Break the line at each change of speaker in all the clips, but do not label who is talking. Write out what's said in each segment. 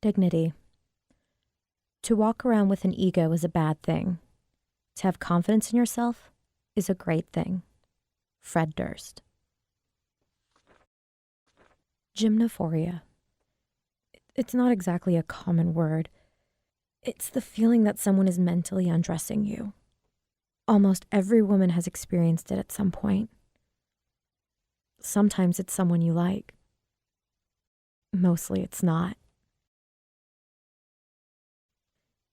Dignity. To walk around with an ego is a bad thing. To have confidence in yourself is a great thing. Fred Durst. Gymnophoria. It's not exactly a common word. It's the feeling that someone is mentally undressing you. Almost every woman has experienced it at some point. Sometimes it's someone you like. Mostly it's not.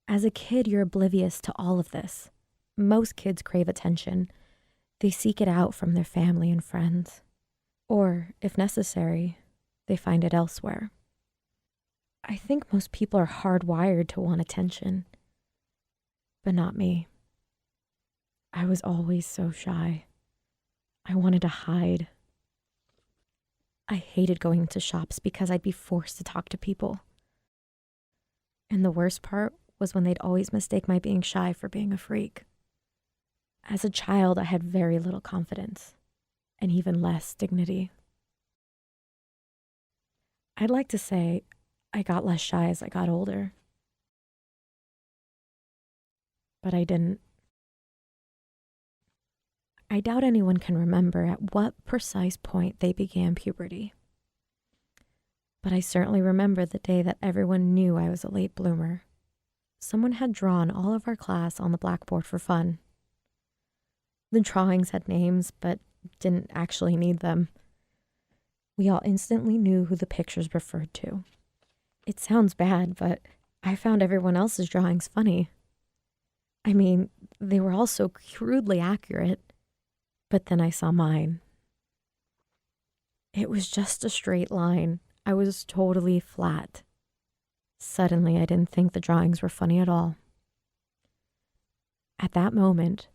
As a kid, you're oblivious to all of this. Most kids crave attention. They seek it out from their family and friends. Or, if necessary, they find it elsewhere. I think most people are hardwired to want attention. But not me. I was always so shy. I wanted to hide. I hated going into shops because I'd be forced to talk to people. And the worst part was when they'd always mistake my being shy for being a freak. As a child, I had very little confidence, and even less dignity. I'd like to say I got less shy as I got older. But I didn't. I doubt anyone can remember at what precise point they began puberty. But I certainly remember the day that everyone knew I was a late bloomer. Someone had drawn all of our class on the blackboard for fun. The drawings had names, but didn't actually need them. We all instantly knew who the pictures referred to. It sounds bad, but I found everyone else's drawings funny. I mean, they were all so crudely accurate, but then I saw mine. It was just a straight line. I was totally flat. Suddenly, I didn't think the drawings were funny at all. At that moment,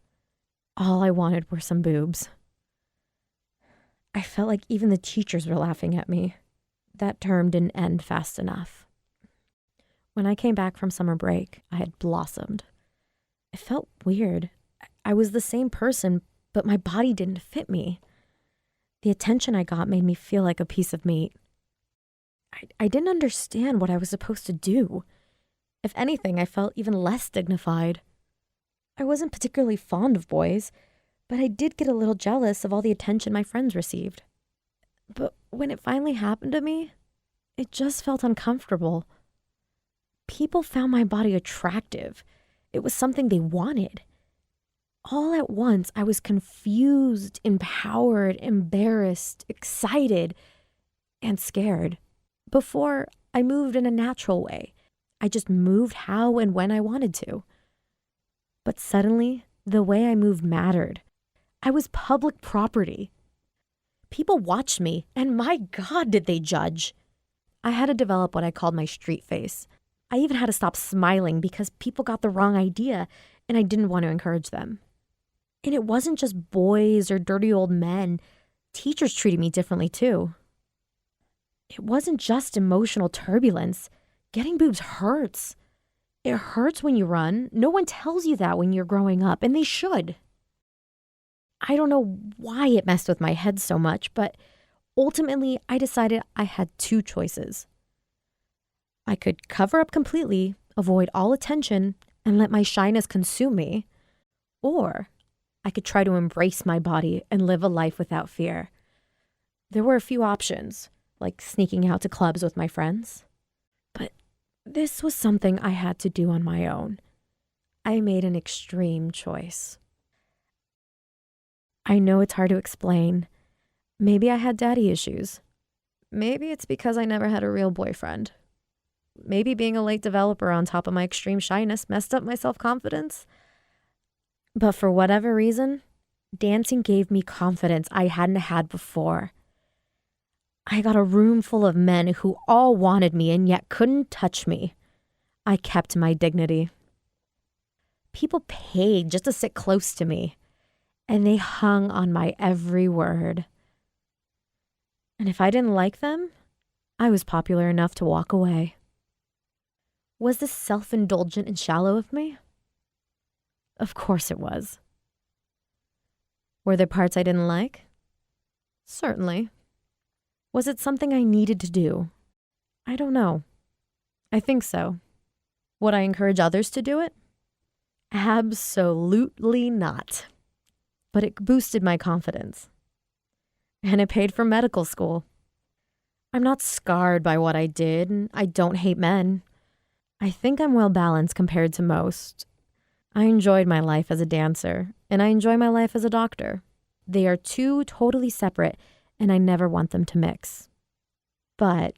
all I wanted were some boobs. I felt like even the teachers were laughing at me. That term didn't end fast enough. When I came back from summer break, I had blossomed. It felt weird. I was the same person, but my body didn't fit me. The attention I got made me feel like a piece of meat. I didn't understand what I was supposed to do. If anything, I felt even less dignified. I wasn't particularly fond of boys, but I did get a little jealous of all the attention my friends received. But when it finally happened to me, it just felt uncomfortable. People found my body attractive. It was something they wanted. All at once, I was confused, empowered, embarrassed, excited, and scared. Before, I moved in a natural way. I just moved how and when I wanted to. But suddenly, the way I moved mattered. I was public property. People watched me, and my God, did they judge. I had to develop what I called my street face. I even had to stop smiling because people got the wrong idea, and I didn't want to encourage them. And it wasn't just boys or dirty old men. Teachers treated me differently too. It wasn't just emotional turbulence. Getting boobs hurts. It hurts when you run. No one tells you that when you're growing up, and they should. I don't know why it messed with my head so much, but ultimately I decided I had two choices. I could cover up completely, avoid all attention, and let my shyness consume me, or I could try to embrace my body and live a life without fear. There were a few options, like sneaking out to clubs with my friends. But this was something I had to do on my own. I made an extreme choice. I know it's hard to explain. Maybe I had daddy issues. Maybe it's because I never had a real boyfriend. Maybe being a late developer on top of my extreme shyness messed up my self-confidence. But for whatever reason, dancing gave me confidence I hadn't had before. I got a room full of men who all wanted me and yet couldn't touch me. I kept my dignity. People paid just to sit close to me, and they hung on my every word. And if I didn't like them, I was popular enough to walk away. Was this self-indulgent and shallow of me? Of course it was. Were there parts I didn't like? Certainly. Was it something I needed to do? I don't know. I think so. Would I encourage others to do it? Absolutely not. But it boosted my confidence. And it paid for medical school. I'm not scarred by what I did, and I don't hate men. I think I'm well balanced compared to most. I enjoyed my life as a dancer, and I enjoy my life as a doctor. They are two totally separate, and I never want them to mix. But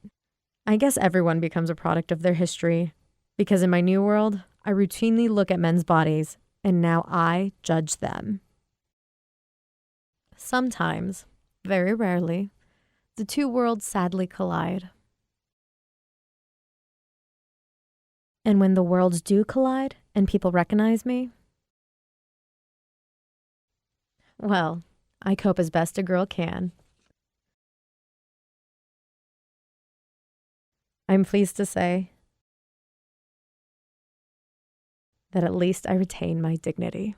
I guess everyone becomes a product of their history, because in my new world, I routinely look at men's bodies, and now I judge them. Sometimes, very rarely, the two worlds sadly collide. And when the worlds do collide and people recognize me, well, I cope as best a girl can. I'm pleased to say that at least I retain my dignity.